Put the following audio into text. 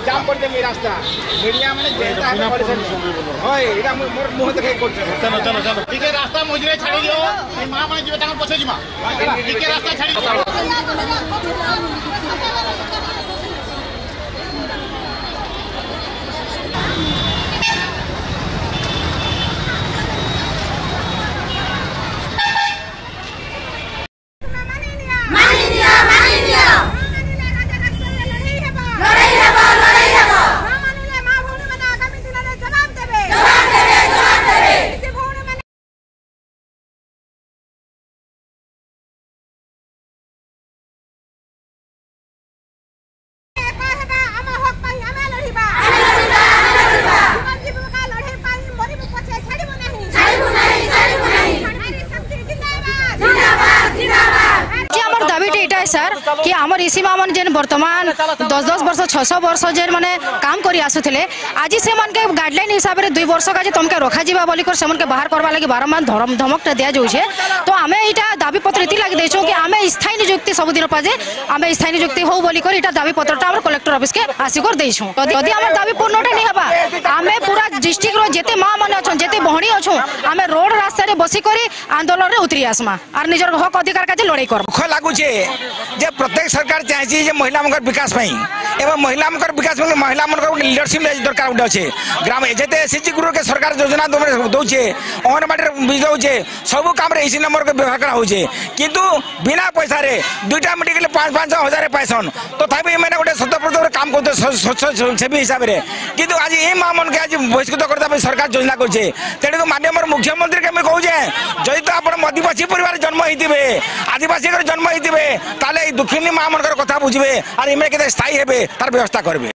जाम करते रास्ता मीडिया मैंने मुह देखे चलो चलो चलो ठीक रास्ता मझे छाड़ी दियो माँ मैंने जीव पछे जीमा रास्ता छाड़ी सर कि आमर इसी मामन जेन वर्तमान 10-10 वर्ष 600 वर्ष जेन माने काम करी आसुथिले आज से मन के गाइडलाइन हिसाब रे 2 वर्ष का जे तुमके रखा जीवा बोली कर समन के बाहर करबा लागि बारंबार धमक दिया जाउ छे। तो आमे इटा दाबी पत्र इति लागि देछो कि आमे स्थायी नियुक्ति सब दिन पाजे आमे स्थायी नियुक्ति हो बोली कर इटा दाबी पत्रटा हमर कलेक्टर ऑफिस के आसी कर देछो। यदि हमर दाबी पूर्णटा नै हबा आमे पूरा डिस्ट्रिक्ट रो जेते मां माने अछन जेते बहणी अछो आमे रोड रास्ता रे बसी करी आंदोलन रे उतरी आसमा आर निजर हक अधिकार का जे लड़ाई कर दुख लागु छे जे प्रत्येक सरकार चाहिए जे महिला मनकर विकास पई एवं महिला मनकर विकास में महिला मनकर लीडरशिप दरकार उठे अच्छे ग्राम जेते एसएचजी ग्रुप के सरकार योजना दौचे अंगनवाड़ी बीज दौचे सब काम रे इसी नंबर के व्यवहार करा होचे किंतु बिना पैसा रे दुईटा मेडिकल 5-5 हजार पैसन तो तथापि मैंने गोटे 70% काम करते सेवी हिसाब रे किंतु आज ये मां मन के आज बहिष्कृत करता सरकार योजना करछे तेणु माननीय मुख्यमंत्री के मैं कहूँ जदि तो आप आदिवासी परिवार जन्म होते आदिवासी जन्म होते ताले दुखिनी मां मनकर कथा बुझे और इमे के स्थायी हेबे तार व्यवस्था करबे।